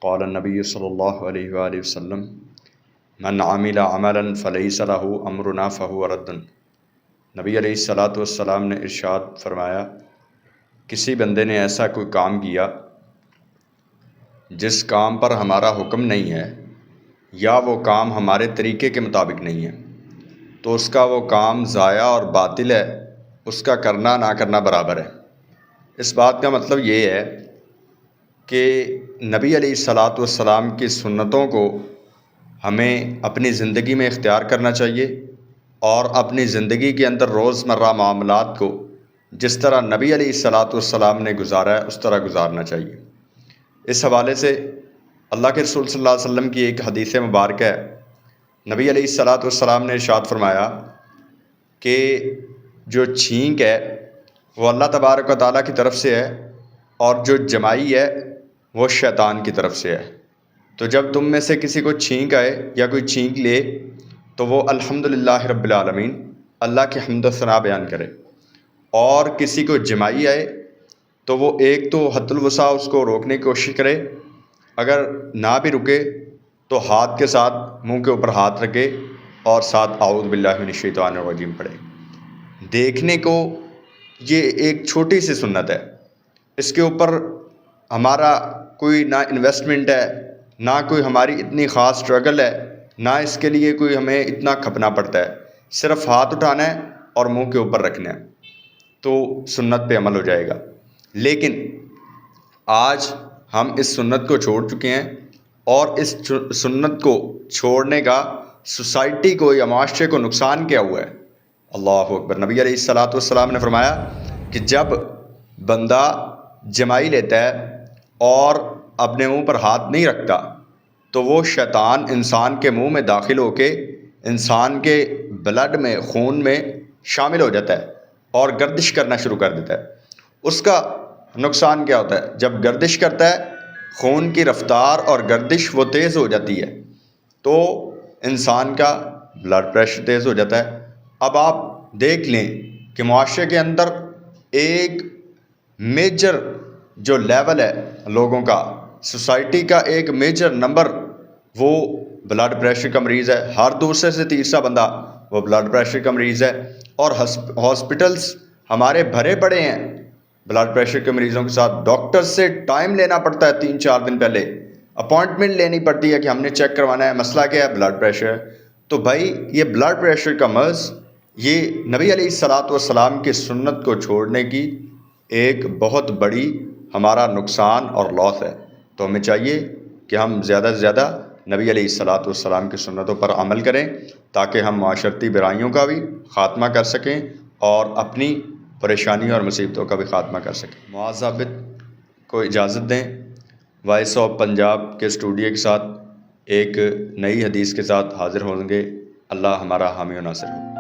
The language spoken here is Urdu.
قال النبی صلی اللہ علیہ وآلہ وسلم من عمل عملا فلیس له امرنا فهو رد۔ نبی علیہ الصلاۃ والسلام نے ارشاد فرمایا، کسی بندے نے ایسا کوئی کام کیا جس کام پر ہمارا حکم نہیں ہے یا وہ کام ہمارے طریقے کے مطابق نہیں ہے تو اس کا وہ کام ضائع اور باطل ہے، اس کا کرنا نہ کرنا برابر ہے۔ اس بات کا مطلب یہ ہے کہ نبی علیہ الصلاۃ والسلام کی سنتوں کو ہمیں اپنی زندگی میں اختیار کرنا چاہیے اور اپنی زندگی کے اندر روزمرہ معاملات کو جس طرح نبی علیہ الصلاۃ والسلام نے گزارا ہے اس طرح گزارنا چاہیے۔ اس حوالے سے اللہ کے رسول صلی اللہ علیہ وسلم کی ایک حدیث مبارکہ ہے۔ نبی علیہ الصلاۃ والسلام نے ارشاد فرمایا کہ جو چھینک ہے وہ اللہ تبارک و تعالیٰ کی طرف سے ہے اور جو جمائی ہے وہ شیطان کی طرف سے ہے۔ تو جب تم میں سے کسی کو چھینک آئے یا کوئی چھینک لے تو وہ الحمدللہ رب العالمین اللہ کی حمد و ثنا بیان کرے، اور کسی کو جمائی آئے تو وہ ایک تو حد الوسع اس کو روکنے کی کوشش کرے، اگر نہ بھی رکے تو ہاتھ کے ساتھ منہ کے اوپر ہاتھ رکھے اور ساتھ اعوذ باللہ من الشیطان الرجیم پڑھے۔ دیکھنے کو یہ ایک چھوٹی سی سنت ہے، اس کے اوپر ہمارا کوئی نہ انویسٹمنٹ ہے، نہ کوئی ہماری اتنی خاص سٹرگل ہے، نہ اس کے لیے کوئی ہمیں اتنا کھپنا پڑتا ہے، صرف ہاتھ اٹھانا ہے اور منہ کے اوپر رکھنا ہے تو سنت پہ عمل ہو جائے گا۔ لیکن آج ہم اس سنت کو چھوڑ چکے ہیں، اور اس سنت کو چھوڑنے کا سوسائٹی کو یا معاشرے کو نقصان کیا ہوا ہے؟ اللہ اکبر۔ نبی علیہ الصلاۃ والسلام نے فرمایا کہ جب بندہ جمائی لیتا ہے اور اپنے منہ پر ہاتھ نہیں رکھتا تو وہ شیطان انسان کے منہ میں داخل ہو کے انسان کے بلڈ میں، خون میں شامل ہو جاتا ہے اور گردش کرنا شروع کر دیتا ہے۔ اس کا نقصان کیا ہوتا ہے؟ جب گردش کرتا ہے خون کی رفتار اور گردش وہ تیز ہو جاتی ہے تو انسان کا بلڈ پریشر تیز ہو جاتا ہے۔ اب آپ دیکھ لیں کہ معاشرے کے اندر ایک میجر جو لیول ہے لوگوں کا، سوسائٹی کا ایک میجر نمبر وہ بلڈ پریشر کا مریض ہے، ہر دوسرے سے تیسرا بندہ وہ بلڈ پریشر کا مریض ہے، اور ہاسپٹلس ہمارے بھرے پڑے ہیں بلڈ پریشر کے مریضوں کے ساتھ۔ ڈاکٹر سے ٹائم لینا پڑتا ہے، 3-4 دن پہلے اپوائنٹمنٹ لینی پڑتی ہے کہ ہم نے چیک کروانا ہے، مسئلہ کیا ہے؟ بلڈ پریشر ہے۔ تو بھائی یہ بلڈ پریشر کا مرض یہ نبی علیہ الصلاۃ والسلام کی سنت کو چھوڑنے کی ایک بہت بڑی ہمارا نقصان اور لاس ہے۔ تو ہمیں چاہیے کہ ہم زیادہ سے زیادہ نبی علیہ الصلاۃ والسلام کی سنتوں پر عمل کریں تاکہ ہم معاشرتی برائیوں کا بھی خاتمہ کر سکیں اور اپنی پریشانیوں اور مصیبتوں کا بھی خاتمہ کر سکیں۔ معاذ عابد کو اجازت دیں، وائس آف پنجاب کے اسٹوڈیو کے ساتھ ایک نئی حدیث کے ساتھ حاضر ہوں گے۔ اللہ ہمارا حامی و ناصر ہو۔